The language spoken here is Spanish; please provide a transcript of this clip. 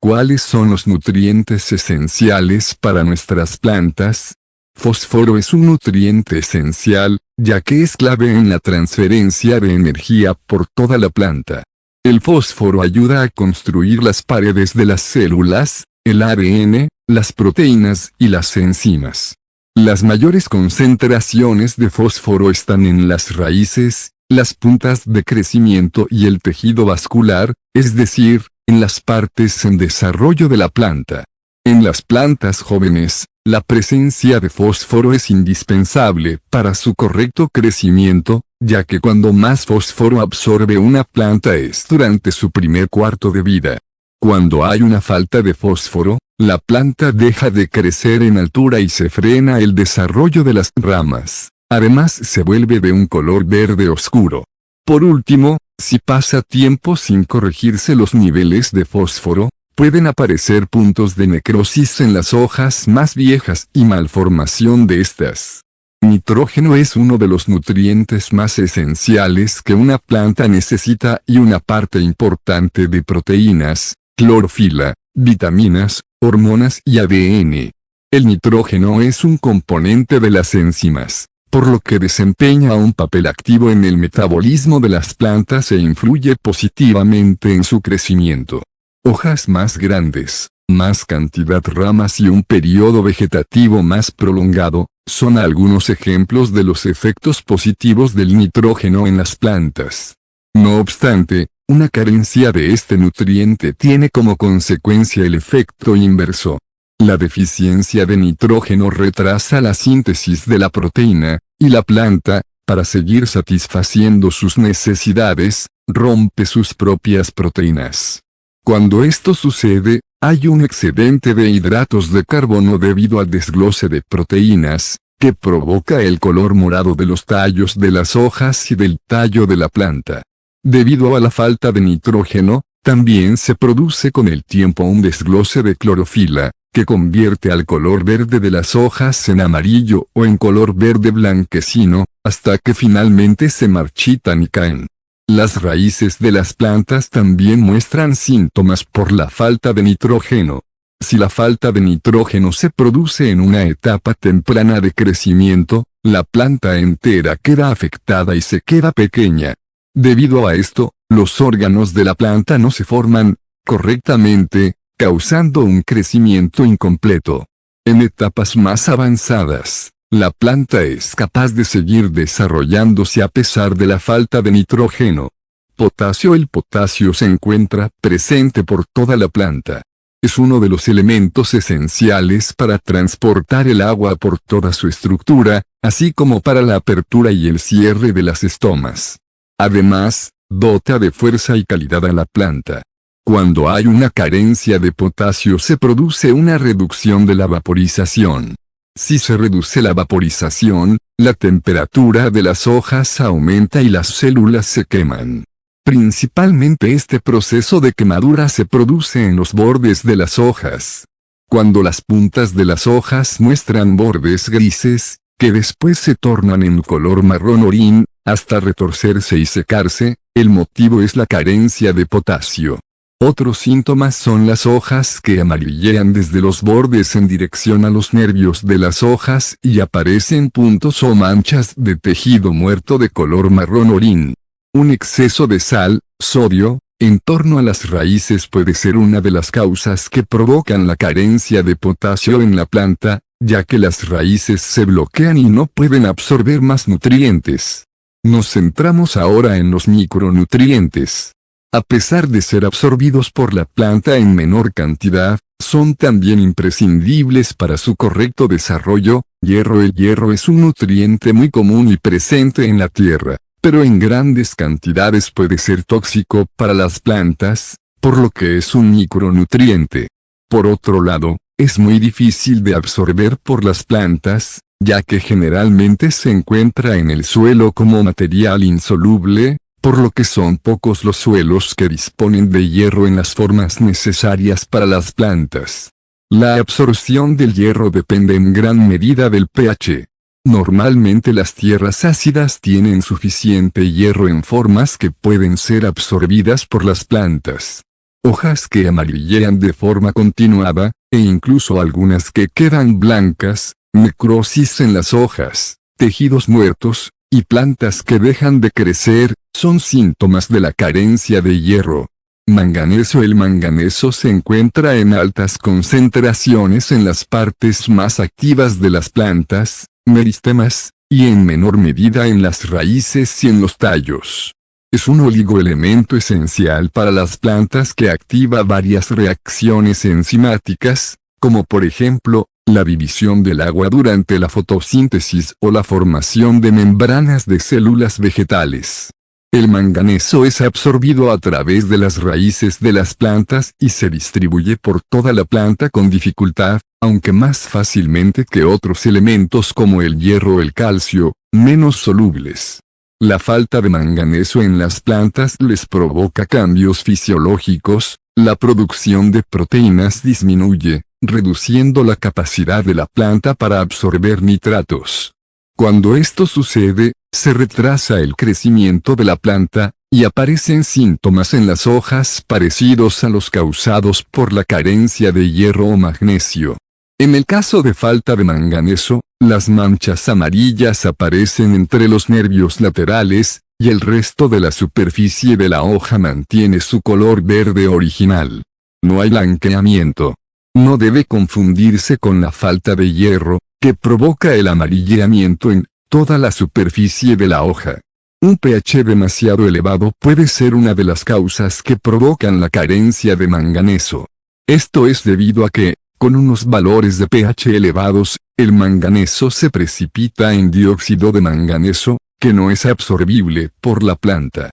¿Cuáles son los nutrientes esenciales para nuestras plantas? Fósforo es un nutriente esencial, ya que es clave en la transferencia de energía por toda la planta. El fósforo ayuda a construir las paredes de las células, el ADN, las proteínas y las enzimas. Las mayores concentraciones de fósforo están en las raíces, las puntas de crecimiento y el tejido vascular, es decir, en las partes en desarrollo de la planta. En las plantas jóvenes, la presencia de fósforo es indispensable para su correcto crecimiento, ya que cuando más fósforo absorbe una planta es durante su primer cuarto de vida. Cuando hay una falta de fósforo, la planta deja de crecer en altura y se frena el desarrollo de las ramas. Además se vuelve de un color verde oscuro. Por último, si pasa tiempo sin corregirse los niveles de fósforo, pueden aparecer puntos de necrosis en las hojas más viejas y malformación de estas. Nitrógeno es uno de los nutrientes más esenciales que una planta necesita y una parte importante de proteínas, clorofila, vitaminas, hormonas y ADN. El nitrógeno es un componente de las enzimas, por lo que desempeña un papel activo en el metabolismo de las plantas e influye positivamente en su crecimiento. Hojas más grandes, más cantidad de ramas y un periodo vegetativo más prolongado, son algunos ejemplos de los efectos positivos del nitrógeno en las plantas. No obstante, una carencia de este nutriente tiene como consecuencia el efecto inverso. La deficiencia de nitrógeno retrasa la síntesis de la proteína, y la planta, para seguir satisfaciendo sus necesidades, rompe sus propias proteínas. Cuando esto sucede, hay un excedente de hidratos de carbono debido al desglose de proteínas, que provoca el color morado de los tallos de las hojas y del tallo de la planta. Debido a la falta de nitrógeno, también se produce con el tiempo un desglose de clorofila, que convierte al color verde de las hojas en amarillo o en color verde blanquecino, hasta que finalmente se marchitan y caen. Las raíces de las plantas también muestran síntomas por la falta de nitrógeno. Si la falta de nitrógeno se produce en una etapa temprana de crecimiento, la planta entera queda afectada y se queda pequeña. Debido a esto, los órganos de la planta no se forman correctamente, causando un crecimiento incompleto. En etapas más avanzadas, la planta es capaz de seguir desarrollándose a pesar de la falta de nitrógeno. Potasio. El potasio se encuentra presente por toda la planta. Es uno de los elementos esenciales para transportar el agua por toda su estructura, así como para la apertura y el cierre de las estomas. Además, dota de fuerza y calidad a la planta. Cuando hay una carencia de potasio se produce una reducción de la vaporización. Si se reduce la vaporización, la temperatura de las hojas aumenta y las células se queman. Principalmente este proceso de quemadura se produce en los bordes de las hojas. Cuando las puntas de las hojas muestran bordes grises, que después se tornan en color marrón orín, hasta retorcerse y secarse, el motivo es la carencia de potasio. Otros síntomas son las hojas que amarillean desde los bordes en dirección a los nervios de las hojas y aparecen puntos o manchas de tejido muerto de color marrón orín. Un exceso de sal, sodio, en torno a las raíces puede ser una de las causas que provocan la carencia de potasio en la planta, ya que las raíces se bloquean y no pueden absorber más nutrientes. Nos centramos ahora en los micronutrientes. A pesar de ser absorbidos por la planta en menor cantidad, son también imprescindibles para su correcto desarrollo. Hierro. El hierro es un nutriente muy común y presente en la tierra, pero en grandes cantidades puede ser tóxico para las plantas, por lo que es un micronutriente. Por otro lado, es muy difícil de absorber por las plantas, ya que generalmente se encuentra en el suelo como material insoluble, por lo que son pocos los suelos que disponen de hierro en las formas necesarias para las plantas. La absorción del hierro depende en gran medida del pH. Normalmente las tierras ácidas tienen suficiente hierro en formas que pueden ser absorbidas por las plantas. hojas que amarillean de forma continuada, e incluso algunas que quedan blancas, necrosis en las hojas, tejidos muertos, y plantas que dejan de crecer, son síntomas de la carencia de hierro. Manganeso. El manganeso se encuentra en altas concentraciones en las partes más activas de las plantas, meristemas, y en menor medida en las raíces y en los tallos. Es un oligoelemento esencial para las plantas que activa varias reacciones enzimáticas, como por ejemplo, la división del agua durante la fotosíntesis o la formación de membranas de células vegetales. El manganeso es absorbido a través de las raíces de las plantas y se distribuye por toda la planta con dificultad, aunque más fácilmente que otros elementos como el hierro o el calcio, menos solubles. La falta de manganeso en las plantas les provoca cambios fisiológicos, la producción de proteínas disminuye, reduciendo la capacidad de la planta para absorber nitratos. Cuando esto sucede, se retrasa el crecimiento de la planta, y aparecen síntomas en las hojas parecidos a los causados por la carencia de hierro o magnesio. En el caso de falta de manganeso, las manchas amarillas aparecen entre los nervios laterales, y el resto de la superficie de la hoja mantiene su color verde original. No hay blanqueamiento. No debe confundirse con la falta de hierro, que provoca el amarillamiento en toda la superficie de la hoja. Un pH demasiado elevado puede ser una de las causas que provocan la carencia de manganeso. Esto es debido a que, con unos valores de pH elevados, el manganeso se precipita en dióxido de manganeso, que no es absorbible por la planta.